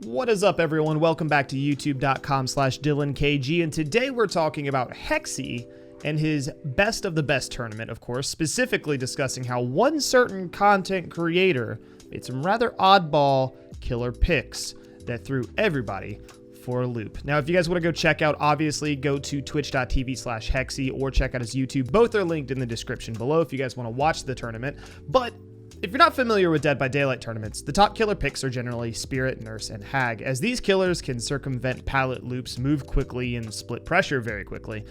What is up, everyone? Welcome back to youtube.com/DyllonKG, and today we're talking about HEXY and his best of the best tournament, of course, specifically discussing how one certain content creator made some rather oddball killer picks that threw everybody for a loop. Now, if you guys want to go check out, obviously go to twitch.tv/HEXY or check out his YouTube. Both are linked in the description below if you guys want to watch the tournament. But if you're not familiar with Dead by Daylight tournaments, the top killer picks are generally Spirit, Nurse, and Hag, as these killers can circumvent pallet loops, move quickly, and split pressure very quickly.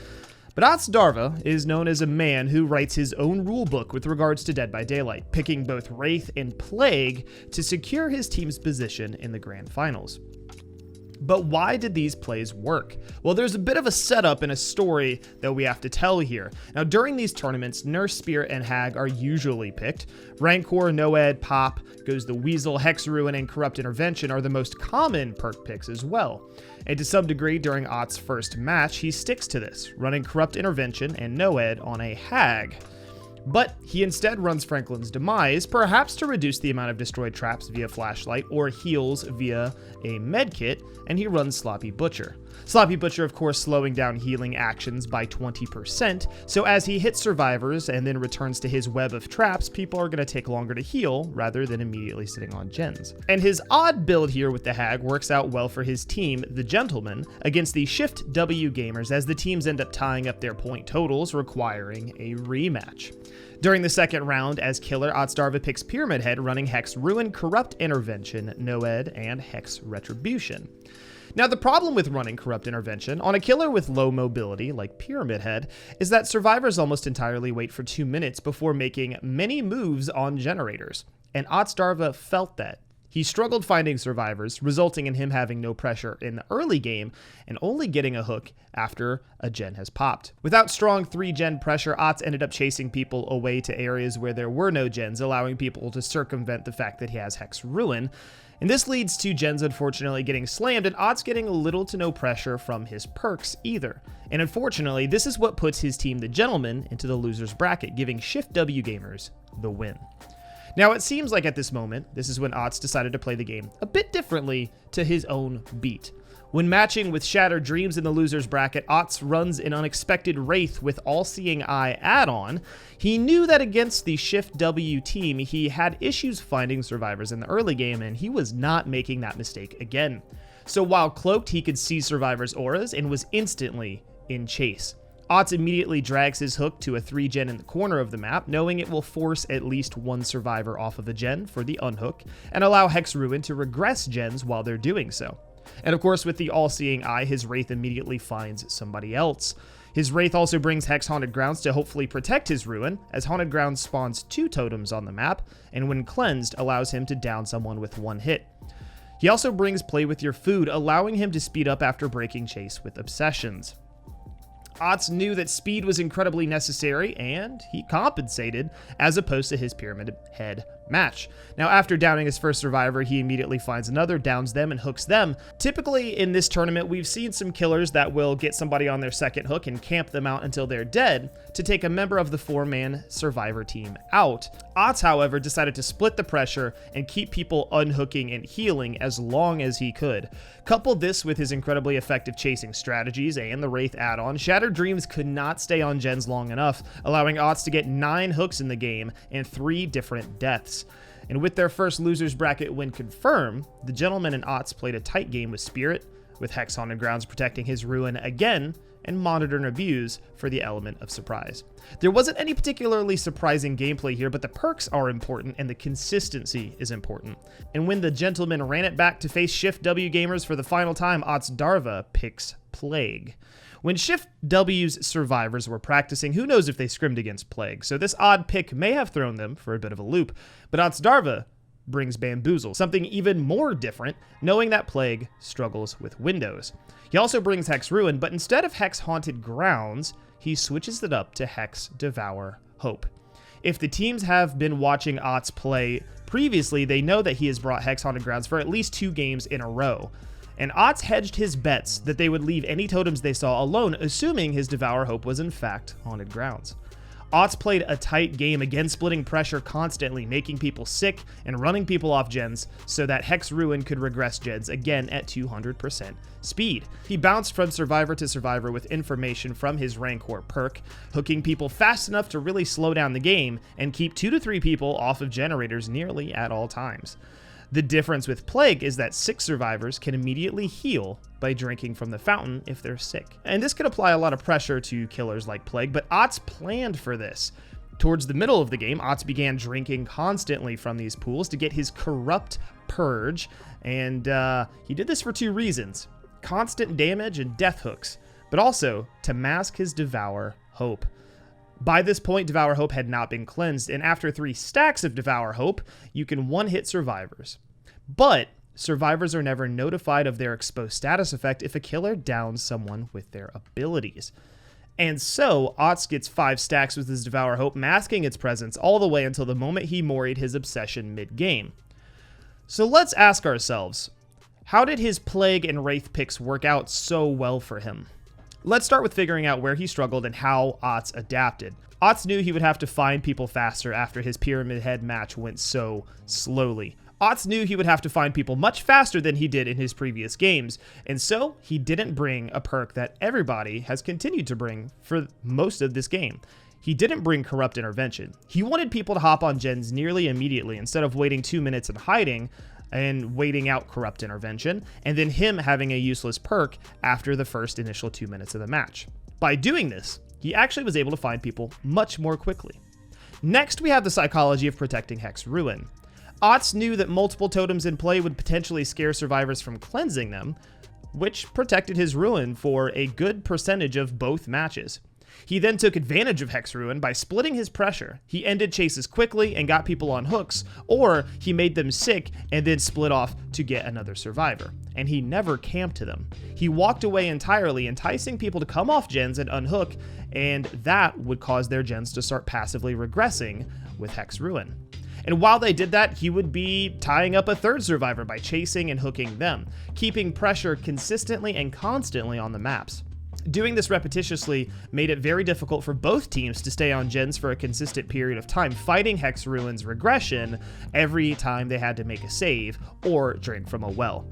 But Otzdarva is known as a man who writes his own rulebook with regards to Dead by Daylight, picking both Wraith and Plague to secure his team's position in the grand finals. But why did these plays work? Well, there's a bit of a setup and a story that we have to tell here. Now, during these tournaments, Nurse, Spirit, and Hag are usually picked. Rancor, Noed, Pop, Goes the Weasel, Hex Ruin, and Corrupt Intervention are the most common perk picks as well. And to some degree, during Ott's first match, he sticks to this, running Corrupt Intervention and Noed on a Hag. But he instead runs Franklin's Demise, perhaps to reduce the amount of destroyed traps via flashlight or heals via a medkit, and he runs Sloppy Butcher. Sloppy Butcher, of course, slowing down healing actions by 20%, so as he hits survivors and then returns to his web of traps, people are going to take longer to heal rather than immediately sitting on gens. And his odd build here with the Hag works out well for his team, the Gentlemen, against the Shift W gamers, as the teams end up tying up their point totals, requiring a rematch. During the second round, as killer, Otzdarva picks Pyramid Head, running Hex Ruin, Corrupt Intervention, Noed, and Hex Retribution. Now, the problem with running Corrupt Intervention on a killer with low mobility, like Pyramid Head, is that survivors almost entirely wait for 2 minutes before making many moves on generators, and Otzdarva felt that. He struggled finding survivors, resulting in him having no pressure in the early game and only getting a hook after a gen has popped. Without strong 3-gen pressure, Otz ended up chasing people away to areas where there were no gens, allowing people to circumvent the fact that he has Hex Ruin. And this leads to gens unfortunately getting slammed and Otz getting little to no pressure from his perks either. And unfortunately, this is what puts his team, the Gentlemen, into the loser's bracket, giving Shift W gamers the win. Now, it seems like at this moment, this is when Otz decided to play the game a bit differently to his own beat. When matching with Shattered Dreams in the loser's bracket, Otz runs an unexpected Wraith with All-Seeing Eye add-on. He knew that against the Shift W team, he had issues finding survivors in the early game, and he was not making that mistake again. So while cloaked, he could see survivors' auras and was instantly in chase. Otz immediately drags his hook to a 3-gen in the corner of the map, knowing it will force at least one survivor off of a gen for the unhook, and allow Hex Ruin to regress gens while they're doing so. And of course, with the All-Seeing Eye, his Wraith immediately finds somebody else. His Wraith also brings Hex Haunted Grounds to hopefully protect his Ruin, as Haunted Grounds spawns 2 totems on the map, and when cleansed, allows him to down someone with 1 hit. He also brings Play With Your Food, allowing him to speed up after breaking chase with Obsessions. Otz knew that speed was incredibly necessary, and he compensated, as opposed to his Pyramid Head match. Now, after downing his first survivor, he immediately finds another, downs them, and hooks them. Typically, in this tournament, we've seen some killers that will get somebody on their second hook and camp them out until they're dead to take a member of the 4-man survivor team out. Otz, however, decided to split the pressure and keep people unhooking and healing as long as he could. Couple this with his incredibly effective chasing strategies and the Wraith add-on, Shattered Dreams could not stay on gens long enough, allowing Otz to get 9 hooks in the game and 3 different deaths. And with their first loser's bracket win confirmed, the Gentlemen and Otz played a tight game with Spirit, with Hex Haunted Grounds protecting his Ruin again, and Monitor and Abuse for the element of surprise. There wasn't any particularly surprising gameplay here, but the perks are important and the consistency is important. And when the Gentlemen ran it back to face Shift W gamers for the final time, Otzdarva picks Plague. When Shift W's survivors were practicing, who knows if they scrimmed against Plague, so this odd pick may have thrown them for a bit of a loop, but Otzdarva brings Bamboozle, something even more different, knowing that Plague struggles with windows. He also brings Hex Ruin, but instead of Hex Haunted Grounds, he switches it up to Hex Devour Hope. If the teams have been watching Otz play previously, they know that he has brought Hex Haunted Grounds for at least 2 games in a row. And Otz hedged his bets that they would leave any totems they saw alone, assuming his Devour Hope was in fact Haunted Grounds. Otz played a tight game, again splitting pressure constantly, making people sick and running people off gens so that Hex Ruin could regress gens again at 200% speed. He bounced from survivor to survivor with information from his Rancor perk, hooking people fast enough to really slow down the game and keep 2 to 3 people off of generators nearly at all times. The difference with Plague is that 6 survivors can immediately heal by drinking from the fountain if they're sick. And this could apply a lot of pressure to killers like Plague, but Otz planned for this. Towards the middle of the game, Otz began drinking constantly from these pools to get his corrupt purge, and he did this for 2 reasons: constant damage and death hooks, but also to mask his Devour Hope. By this point, Devour Hope had not been cleansed, and after 3 stacks of Devour Hope, you can one-hit survivors. But survivors are never notified of their exposed status effect if a killer downs someone with their abilities. And so, Otz gets 5 stacks with his Devour Hope, masking its presence all the way until the moment he moried his obsession mid-game. So let's ask ourselves, how did his Plague and Wraith picks work out so well for him? Let's start with figuring out where he struggled and how Otz adapted. Otz knew he would have to find people faster after his Pyramid Head match went so slowly. Otz knew he would have to find people much faster than he did in his previous games, and so he didn't bring a perk that everybody has continued to bring for most of this game. He didn't bring Corrupt Intervention. He wanted people to hop on gens nearly immediately instead of waiting 2 minutes and hiding and waiting out Corrupt Intervention, and then him having a useless perk after the first initial 2 minutes of the match. By doing this, he actually was able to find people much more quickly. Next, we have the psychology of protecting Hex Ruin. Otz knew that multiple totems in play would potentially scare survivors from cleansing them, which protected his Ruin for a good percentage of both matches. He then took advantage of Hex Ruin by splitting his pressure. He ended chases quickly and got people on hooks, or he made them sick and then split off to get another survivor. And he never camped to them. He walked away entirely, enticing people to come off gens and unhook, and that would cause their gens to start passively regressing with Hex Ruin. And while they did that, he would be tying up a 3rd survivor by chasing and hooking them, keeping pressure consistently and constantly on the maps. Doing this repetitiously made it very difficult for both teams to stay on gens for a consistent period of time, fighting Hex Ruin's regression every time they had to make a save or drink from a well.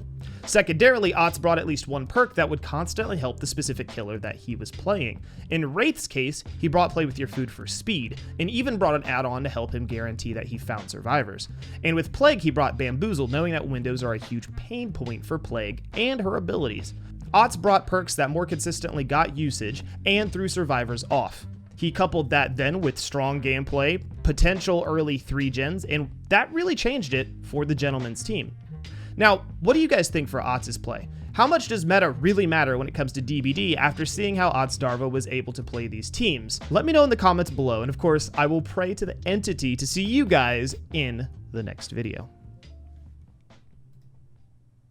Secondarily, Otz brought at least 1 perk that would constantly help the specific killer that he was playing. In Wraith's case, he brought Play With Your Food for speed, and even brought an add-on to help him guarantee that he found survivors. And with Plague, he brought Bamboozle, knowing that windows are a huge pain point for Plague and her abilities. Otz brought perks that more consistently got usage and threw survivors off. He coupled that then with strong gameplay, potential early 3 gens, and that really changed it for the Gentleman's team. Now, what do you guys think for Otz's play? How much does meta really matter when it comes to DBD after seeing how Otzdarva was able to play these teams? Let me know in the comments below, and of course, I will pray to the entity to see you guys in the next video.